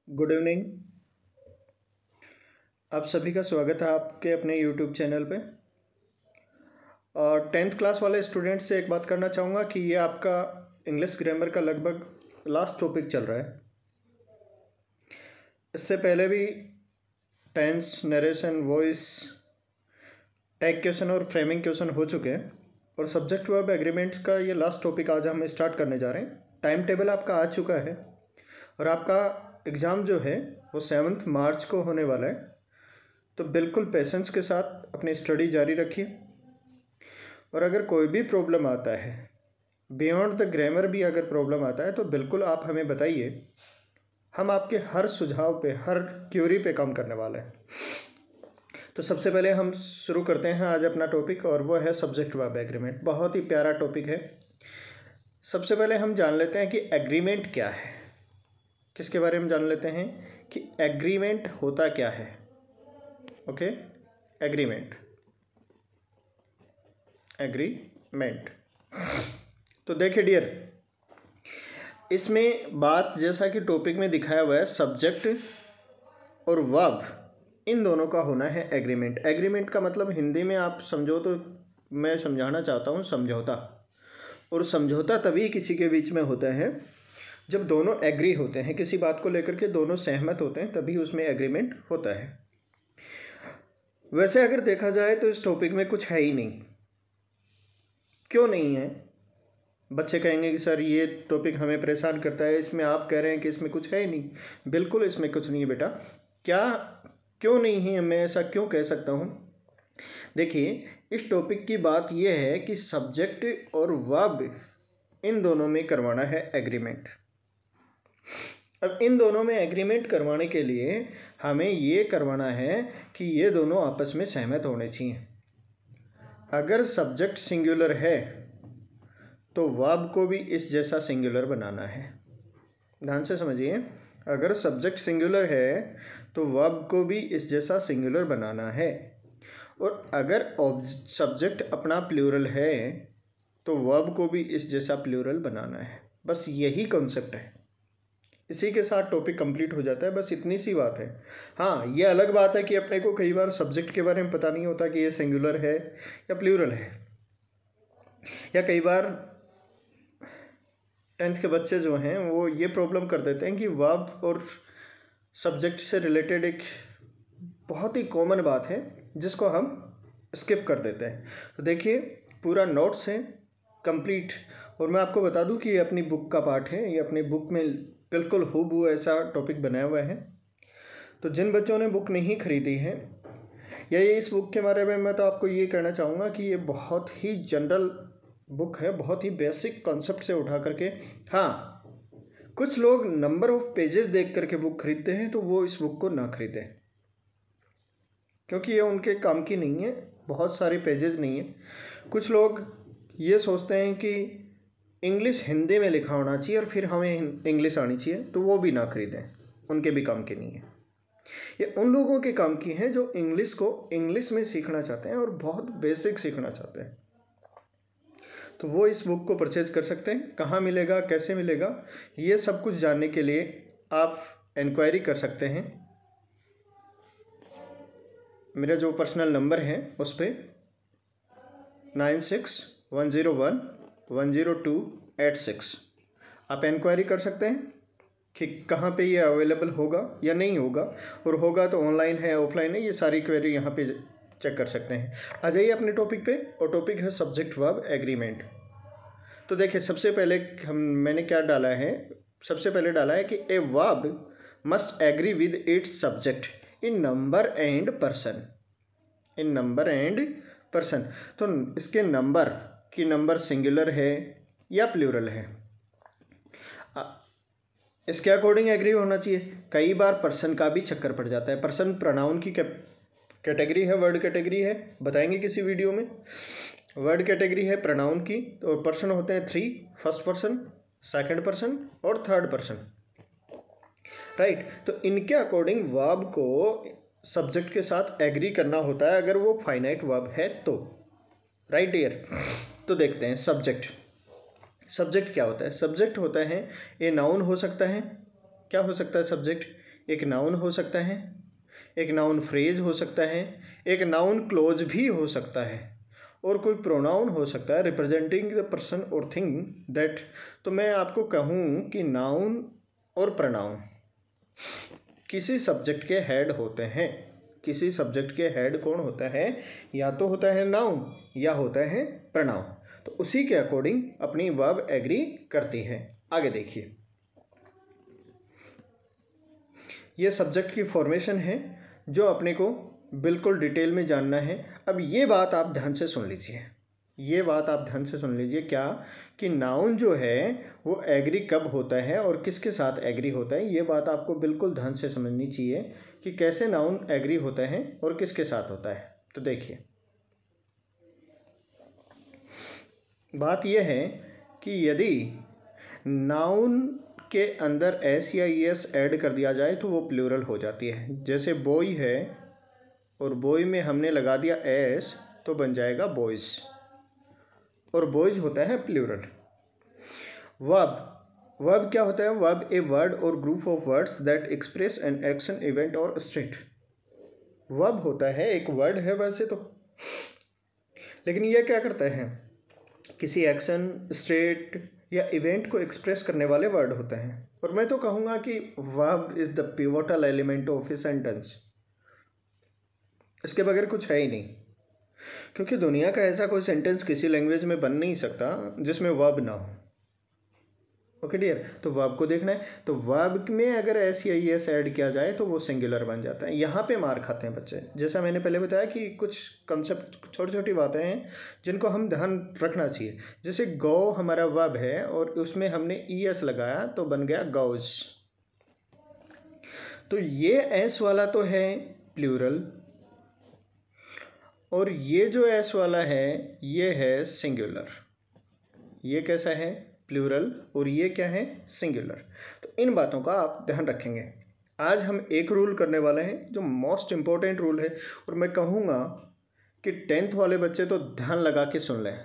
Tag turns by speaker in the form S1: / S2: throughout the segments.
S1: Good evening. आप सभी का स्वागत है आपके अपने यूट्यूब चैनल पे। और 10th क्लास वाले स्टूडेंट से एक बात करना चाहूँगा कि ये आपका इंग्लिश ग्रामर का लगभग लास्ट टॉपिक चल रहा है। इससे पहले भी tense, narration, voice, tag question और फ्रेमिंग क्वेश्चन हो चुके हैं और सब्जेक्ट वर्ब एग्रीमेंट का ये लास्ट टॉपिक आज हम स्टार्ट करने जा रहे हैं। टाइम टेबल आपका आ चुका है और आपका एग्ज़ाम जो है वो 7 मार्च को होने वाला है। तो बिल्कुल पेशेंस के साथ अपनी स्टडी जारी रखिए और अगर कोई भी प्रॉब्लम आता है, बियॉन्ड द ग्रामर भी अगर प्रॉब्लम आता है तो बिल्कुल आप हमें बताइए। हम आपके हर सुझाव पे, हर क्यूरी पे काम करने वाले हैं। तो सबसे पहले हम शुरू करते हैं आज अपना टॉपिक और वो है सब्जेक्ट वर्ब एग्रीमेंट। बहुत ही प्यारा टॉपिक है। सबसे पहले हम जान लेते हैं कि एग्रीमेंट क्या है। किसके बारे में जान लेते हैं कि एग्रीमेंट होता क्या है। ओके, एग्रीमेंट तो देखिए डियर, इसमें बात जैसा कि टॉपिक में दिखाया हुआ है, सब्जेक्ट और वर्ब इन दोनों का होना है एग्रीमेंट। एग्रीमेंट का मतलब हिंदी में आप समझो तो मैं समझाना चाहता हूँ समझौता। और समझौता तभी किसी के बीच में होता है जब दोनों एग्री होते हैं, किसी बात को लेकर के दोनों सहमत होते हैं, तभी उसमें एग्रीमेंट होता है। वैसे अगर देखा जाए तो इस टॉपिक में कुछ है ही नहीं। क्यों नहीं है? बच्चे कहेंगे कि सर ये टॉपिक हमें परेशान करता है, इसमें आप कह रहे हैं कि इसमें कुछ है ही नहीं। बिल्कुल इसमें कुछ नहीं है बेटा। क्यों नहीं है, मैं ऐसा क्यों कह सकता हूँ? देखिए, इस टॉपिक की बात यह है कि सब्जेक्ट और वर्ब इन दोनों में करवाना है एग्रीमेंट। अब इन दोनों में एग्रीमेंट करवाने के लिए हमें ये करवाना है कि ये दोनों आपस में सहमत होने चाहिए। अगर सब्जेक्ट सिंगुलर है तो वर्ब को भी इस जैसा सिंगुलर बनाना है। ध्यान से समझिए, अगर सब्जेक्ट सिंगुलर है तो वर्ब को भी इस जैसा सिंगुलर बनाना है। और अगर सब्जेक्ट अपना प्लूरल है तो वर्ब को भी इस जैसा प्लूरल बनाना है। बस यही कॉन्सेप्ट है। इसी के साथ टॉपिक कंप्लीट हो जाता है। बस इतनी सी बात है। हाँ, ये अलग बात है कि अपने को कई बार सब्जेक्ट के बारे में पता नहीं होता कि ये सिंगुलर है या प्लूरल है। या कई बार 10th के बच्चे जो हैं वो ये प्रॉब्लम कर देते हैं कि वर्ब और सब्जेक्ट से रिलेटेड एक बहुत ही कॉमन बात है जिसको हम स्किप कर देते हैं। तो देखिए, पूरा नोट्स है कंप्लीट। और मैं आपको बता दूं कि ये अपनी बुक का पार्ट है। ये अपनी बुक में बिल्कुल हूबहू ऐसा टॉपिक बनाया हुआ है। तो जिन बच्चों ने बुक नहीं खरीदी है या ये इस बुक के बारे में, मैं तो आपको ये कहना चाहूँगा कि ये बहुत ही जनरल बुक है, बहुत ही बेसिक कॉन्सेप्ट से उठा करके। हाँ, कुछ लोग नंबर ऑफ पेजेस देख करके बुक खरीदते हैं, तो वो इस बुक को ना खरीदें क्योंकि ये उनके काम की नहीं है। बहुत सारे पेजेस नहीं है। कुछ लोग ये सोचते हैं कि इंग्लिश हिंदी में लिखा होना चाहिए और फिर हमें इंग्लिश आनी चाहिए, तो वो भी ना खरीदें, उनके भी काम की नहीं है। ये उन लोगों के काम की है जो इंग्लिश को इंग्लिश में सीखना चाहते हैं और बहुत बेसिक सीखना चाहते हैं। तो वो इस बुक को परचेज कर सकते हैं। कहाँ मिलेगा, कैसे मिलेगा, ये सब कुछ जानने के लिए आप इंक्वायरी कर सकते हैं। मेरा जो पर्सनल नंबर है उस पर 9610110286 आप इंक्वायरी कर सकते हैं कि कहाँ पे ये अवेलेबल होगा या नहीं होगा, और होगा तो ऑनलाइन है, ऑफलाइन है, ये सारी क्वेरी यहाँ पे चेक कर सकते हैं। आ जाइए अपने टॉपिक पे, और टॉपिक है सब्जेक्ट वर्ब एग्रीमेंट। तो देखिए, सबसे पहले मैंने क्या डाला है, सबसे पहले डाला है कि a verb must agree with its subject in number and person. In number and person, तो इसके नंबर की नंबर सिंगुलर है या प्लूरल है, इसके अकॉर्डिंग एग्री होना चाहिए। कई बार पर्सन का भी चक्कर पड़ जाता है। पर्सन प्रोनाउन की कैटेगरी है, वर्ड कैटेगरी है, बताएंगे किसी वीडियो में। वर्ड कैटेगरी है प्रोनाउन की, और पर्सन होते हैं 3, फर्स्ट पर्सन, सेकंड पर्सन और थर्ड पर्सन, राइट। तो इनके अकॉर्डिंग वर्ब को सब्जेक्ट के साथ एग्री करना होता है अगर वो फाइनाइट वर्ब है तो, राइट डियर। तो देखते हैं सब्जेक्ट क्या होता है। सब्जेक्ट होता है, ये नाउन हो सकता है। क्या हो सकता है सब्जेक्ट? एक नाउन हो सकता है, एक नाउन फ्रेज हो सकता है, एक नाउन क्लोज भी हो सकता है, और कोई प्रोनाउन हो सकता है रिप्रेजेंटिंग द पर्सन और थिंग दैट। तो मैं आपको कहूँ कि नाउन और प्रोनाउन किसी सब्जेक्ट के हेड होते हैं। किसी सब्जेक्ट के हेड कौन होता है? या तो होता है नाउन या होता है प्रोनाउन। तो उसी के अकॉर्डिंग अपनी वर्ब एग्री करती है। आगे देखिए, ये सब्जेक्ट की फॉर्मेशन है जो अपने को बिल्कुल डिटेल में जानना है। अब ये बात आप ध्यान से सुन लीजिए, ये बात आप ध्यान से सुन लीजिए, क्या कि नाउन जो है वो एग्री कब होता है और किसके साथ एग्री होता है। ये बात आपको बिल्कुल ध्यान से समझनी चाहिए कि कैसे नाउन एग्री होता है और किसके साथ होता है। तो देखिए, बात यह है कि यदि नाउन के अंदर एस या ईएस ऐड कर दिया जाए तो वो प्लूरल हो जाती है। जैसे बॉय है और बॉय में हमने लगा दिया एस तो बन जाएगा बॉयज़, और बॉयज़ होता है प्लूरल। वर्ब क्या होता है? वर्ब ए वर्ड और group of words that express an action, event और स्टेट। वर्ब होता है, एक वर्ड है वैसे तो, लेकिन यह क्या करता है? किसी एक्शन, स्टेट या इवेंट को एक्सप्रेस करने वाले वर्ड होते हैं। और मैं तो कहूँगा कि verb is the pivotal element of a sentence. इसके बगैर कुछ है ही नहीं, क्योंकि दुनिया का ऐसा कोई सेंटेंस किसी लैंग्वेज में बन नहीं सकता जिसमें वर्ब ना हो। ओके डियर, तो वर्ब को देखना है, तो वर्ब में अगर एस या ईएस ऐड किया जाए तो वो सिंगुलर बन जाता है। यहाँ पे मार खाते हैं बच्चे। जैसा मैंने पहले बताया कि कुछ कंसेप्ट, छोटी छोटी बातें हैं जिनको हम ध्यान रखना चाहिए। जैसे गो हमारा वर्ब है और उसमें हमने ईएस लगाया तो बन गया गौज। तो ये एस वाला तो है प्लूरल, और ये जो एस वाला है ये है सिंगुलर। ये कैसा है? प्लूरल, और ये क्या है? सिंगुलर। तो इन बातों का आप ध्यान रखेंगे। आज हम एक रूल करने वाले हैं जो मोस्ट इम्पोर्टेंट रूल है, और मैं कहूँगा कि 10th वाले बच्चे तो ध्यान लगा के सुन लें।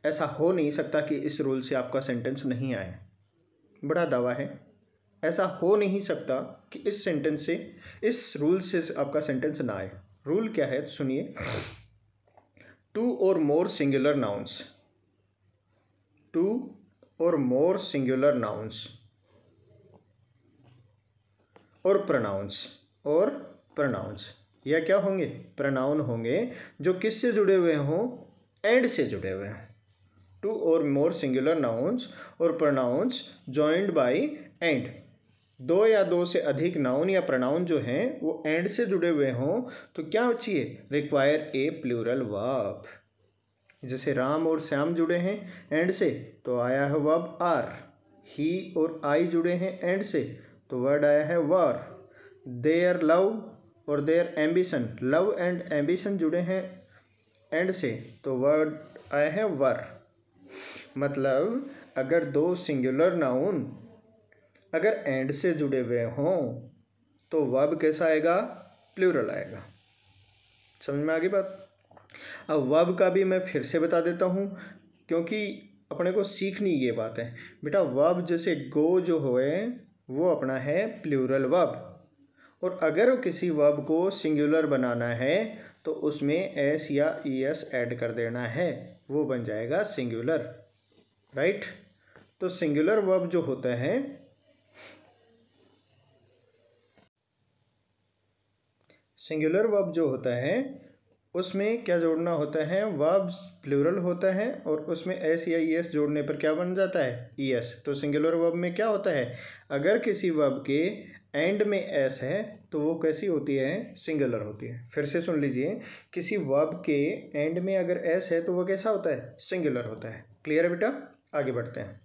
S1: ऐसा हो नहीं सकता कि इस रूल से आपका सेंटेंस नहीं आए, बड़ा दावा है। ऐसा हो नहीं सकता कि इस सेंटेंस से, इस रूल से आपका सेंटेंस ना आए। रूल क्या है? सुनिए, 2 और मोर सिंगुलर नाउन्स, 2 और मोर सिंगुलर नाउन्स और प्रोनाउंस, यह क्या होंगे? प्रोनाउन होंगे जो किससे जुड़े हुए हों? एंड से जुड़े हुए हैं। 2 और मोर सिंगुलर नाउन्स और प्रोनाउंस जॉइंड बाय एंड। 2 या 2 से अधिक नाउन या प्रोनाउन जो हैं वो एंड से जुड़े हुए हों तो क्या चाहिए? Require a plural verb. जैसे राम और श्याम जुड़े हैं एंड से तो आया है वर्ब आर। ही और आई जुड़े हैं एंड से तो वर्ड आया है वर। देयर लव और their ambition, love and ambition जुड़े हैं एंड से तो वर्ड आया है वर। मतलब अगर 2 सिंगुलर नाउन अगर एंड से जुड़े हुए हों तो वर्ब कैसा आएगा? प्लूरल आएगा। समझ में आ गई बात? अब वर्ब का भी मैं फिर से बता देता हूँ, क्योंकि अपने को सीखनी ये बात है बेटा। वर्ब जैसे गो जो होए वो अपना है प्लूरल वर्ब, और अगर किसी वर्ब को सिंगुलर बनाना है तो उसमें एस या ईएस ऐड कर देना है, वो बन जाएगा सिंगुलर, राइट। तो सिंगुलर वर्ब जो होता है, सिंगुलर वर्ब जो होता है उसमें क्या जोड़ना होता है? वर्ब प्लूरल होता है और उसमें एस या ईएस जोड़ने पर क्या बन जाता है? ईएस। तो सिंगुलर वर्ब में क्या होता है? अगर किसी वर्ब के एंड में एस है तो वो कैसी होती है? सिंगुलर होती है। फिर से सुन लीजिए, किसी वर्ब के एंड में अगर एस है तो वो कैसा होता है? सिंगुलर होता है। क्लियर है बेटा? आगे बढ़ते हैं।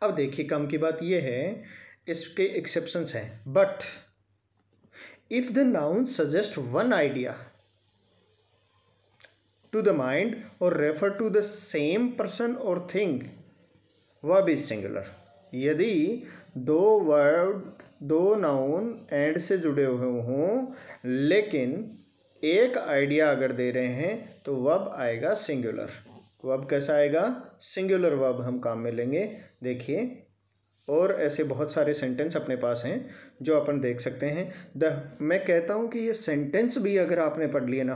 S1: अब देखिए, काम की बात यह है, इसके एक्सेप्शंस हैं। But if the noun suggest one idea to the mind or refer to the same person or thing, verb is singular। यदि 2 नाउन एंड से जुड़े हुए हों लेकिन एक आइडिया अगर दे रहे हैं तो वर्ब आएगा सिंगुलर। वर्ब कैसा आएगा? सिंगुलर वर्ब हम काम में लेंगे। देखिए, और ऐसे बहुत सारे सेंटेंस अपने पास हैं जो अपन देख सकते हैं। मैं कहता हूँ कि ये सेंटेंस भी अगर आपने पढ़ लिए ना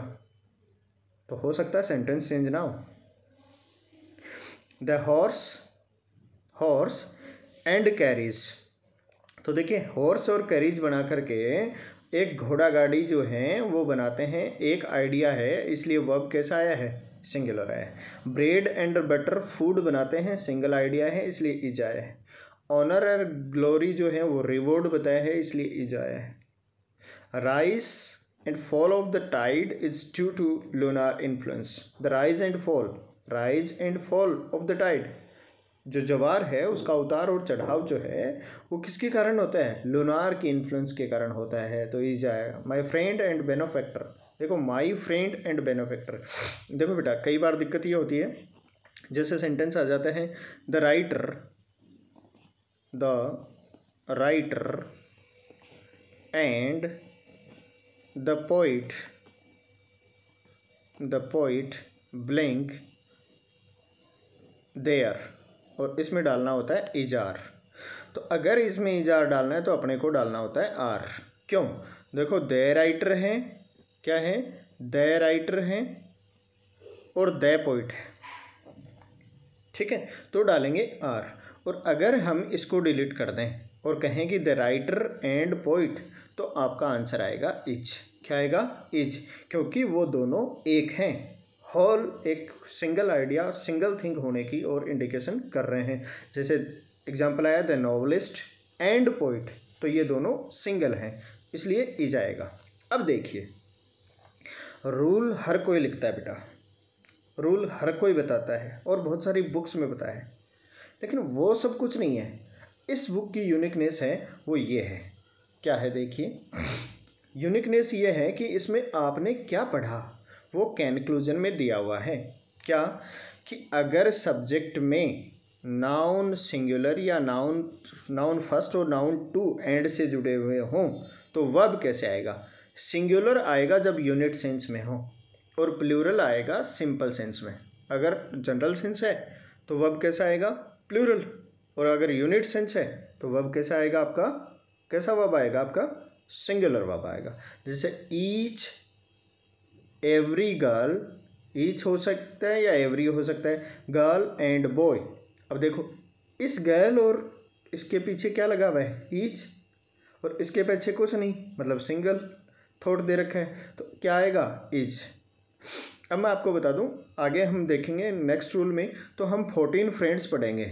S1: तो हो सकता है सेंटेंस चेंज ना हो। द हॉर्स एंड कैरीज, तो देखिए हॉर्स और कैरीज बना करके एक घोड़ा गाड़ी जो है वो बनाते हैं, एक आइडिया है, इसलिए वर्ब कैसा आया है, सिंगुलर आया है। ब्रेड एंड बटर फूड बनाते हैं, सिंगल आइडिया है, इसलिए इज आया है। ऑनर और ग्लोरी जो है वो रिवॉर्ड बताया है, इसलिए इज आया है। Rise and fall of the tide is due to lunar influence. The rise and fall of the tide, जो जवार है उसका उतार और चढ़ाव जो है वो किसके कारण होता है, लूनार की इन्फ्लुएंस के कारण होता है, तो इज आएगा। माई फ्रेंड एंड बेनिफैक्टर, देखो माई फ्रेंड एंड बेनिफैक्टर, देखो बेटा कई बार दिक्कत ये होती है, जैसे सेंटेंस आ जाते हैं the writer and the poet blank there, और इसमें डालना होता है इजार। तो अगर इसमें इजार डालना है तो अपने को डालना होता है आर। क्यों, देखो दे राइटर हैं, क्या है, दे राइटर हैं और दे पोइट है, ठीक है, तो डालेंगे आर। और अगर हम इसको डिलीट कर दें और कहें कि द राइटर एंड पोइट, तो आपका आंसर आएगा इज। क्या आएगा, इज, क्योंकि वो दोनों एक हैं, होल एक सिंगल आइडिया सिंगल थिंग होने की और इंडिकेशन कर रहे हैं। जैसे एग्जांपल आया द नॉवलिस्ट एंड पोइट, तो ये दोनों सिंगल हैं, इसलिए इज आएगा। अब देखिए रूल हर कोई लिखता है बेटा, रूल हर कोई बताता है और बहुत सारी बुक्स में बताया है, लेकिन वो सब कुछ नहीं है। इस बुक की यूनिकनेस है वो ये है, क्या है देखिए, यूनिकनेस ये है कि इसमें आपने क्या पढ़ा वो कंक्लूजन में दिया हुआ है। क्या कि अगर सब्जेक्ट में नाउन सिंगुलर या नाउन फर्स्ट और नाउन टू एंड से जुड़े हुए हों तो वर्ब कैसे आएगा, सिंगुलर आएगा जब यूनिट सेंस में हो और प्लूरल आएगा सिंपल सेंस में। अगर जनरल सेंस है तो वर्ब कैसा आएगा, प्लूरल, और अगर यूनिट सेंस है तो वर्ब कैसा आएगा आपका, कैसा वर्ब आएगा आपका, सिंगुलर वर्ब आएगा। जैसे ईच एवरी गर्ल, ईच हो सकता है या एवरी हो सकता है, गर्ल एंड बॉय। अब देखो इस गर्ल और इसके पीछे क्या लगा हुआ है, ईच, और इसके पीछे कुछ नहीं, मतलब सिंगल थॉट दे रखा है, तो क्या आएगा, इज। अब मैं आपको बता दूं, आगे हम देखेंगे नेक्स्ट रूल में तो हम 14 फ्रेंड्स पढ़ेंगे,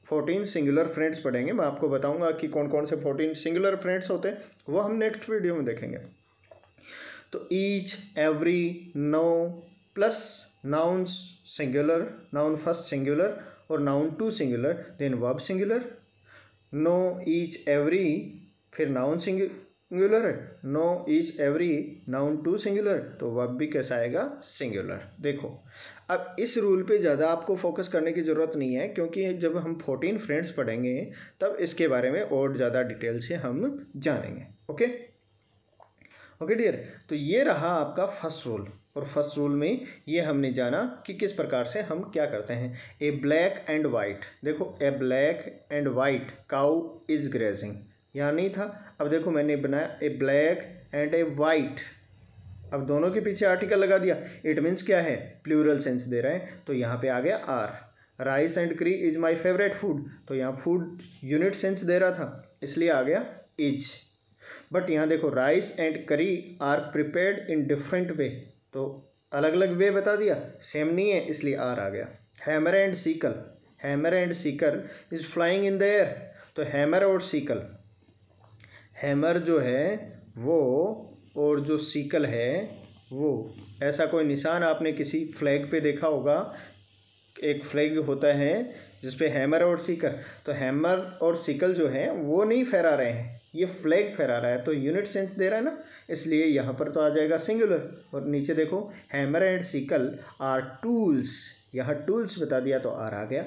S1: 14 सिंगुलर फ्रेंड्स पढ़ेंगे। मैं आपको बताऊंगा कि कौन कौन से 14 सिंगुलर फ्रेंड्स होते हैं, वो हम नेक्स्ट वीडियो में देखेंगे। तो each, every, no plus nouns singular, noun first singular और noun two singular, then verb singular. No, each, every, फिर noun singular, no, each, every, noun two singular, तो वर्ब भी कैसा आएगा, सिंगुलर। देखो अब इस रूल पे ज़्यादा आपको फोकस करने की ज़रूरत नहीं है, क्योंकि जब हम 14 फ्रेंड्स पढ़ेंगे तब इसके बारे में और ज़्यादा डिटेल से हम जानेंगे। ओके डियर, तो ये रहा आपका फर्स्ट रूल, और फर्स्ट रूल में ये हमने जाना कि किस प्रकार से हम क्या करते हैं। ए ब्लैक एंड वाइट, देखो a black and white cow is grazing, यहाँ नहीं था, अब देखो मैंने बनाया a black and a white, अब दोनों के पीछे आर्टिकल लगा दिया, इट मीन्स क्या है, प्लूरल सेंस दे रहे हैं, तो यहाँ पे आ गया आर। राइस एंड करी इज माई फेवरेट फूड, तो यहाँ फूड यूनिट सेंस दे रहा था, इसलिए आ गया इज। बट यहाँ देखो rice and curry are prepared in different way, तो अलग अलग वे बता दिया, सेम नहीं है, इसलिए आर आ गया। Hammer and sickle, hammer and sickle is flying in the air, तो हैमर और सीकल, हैमर जो है वो और जो सीकल है वो, ऐसा कोई निशान आपने किसी फ्लैग पे देखा होगा, एक फ्लैग होता है जिस पे हैमर और सीकल, तो हैमर और सीकल जो है वो नहीं फहरा रहे हैं, ये फ्लैग फहरा रहा है, तो यूनिट सेंस दे रहा है ना, इसलिए यहाँ पर तो आ जाएगा सिंगुलर। और नीचे देखो hammer and sickle are tools, यहाँ टूल्स बता दिया तो आर आ गया।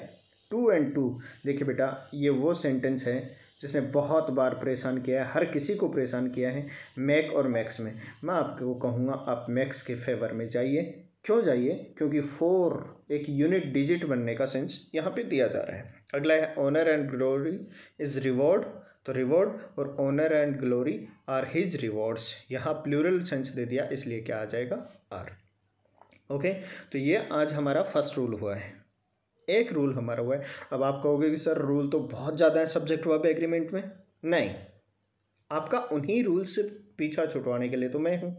S1: 2 and 2, देखिए बेटा ये वो सेंटेंस है जिसने बहुत बार परेशान किया है, हर किसी को परेशान किया है मैक और मैक्स में। मैं आपको कहूँगा आप मैक्स के फेवर में जाइए, क्यों चाहिए? क्योंकि 4 एक यूनिक डिजिट बनने का सेंस यहाँ पे दिया जा रहा है। अगला है honour and glory is reward, तो रिवॉर्ड और honour and glory are his rewards, यहाँ प्लूरल सेंस दे दिया इसलिए क्या आ जाएगा? आर। ओके, तो ये आज हमारा फर्स्ट रूल हुआ है, एक रूल हमारा हुआ है। अब आप कहोगे कि सर रूल तो बहुत ज़्यादा है सब्जेक्ट वर्ब एग्रीमेंट में। नहीं, आपका उन्हीं रूल से पीछा छुड़वाने के लिए तो मैं हूँ।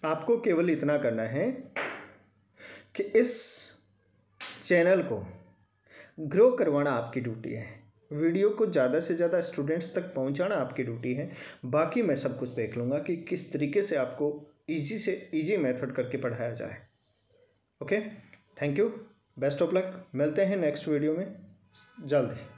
S1: आपको केवल इतना करना है कि इस चैनल को ग्रो करवाना आपकी ड्यूटी है, वीडियो को ज़्यादा से ज़्यादा स्टूडेंट्स तक पहुंचाना आपकी ड्यूटी है। बाकी मैं सब कुछ देख लूँगा कि किस तरीके से आपको ईजी से ईजी मेथड करके पढ़ाया जाए। Okay, thank you, best of luck, मिलते हैं नेक्स्ट वीडियो में जल्द ही।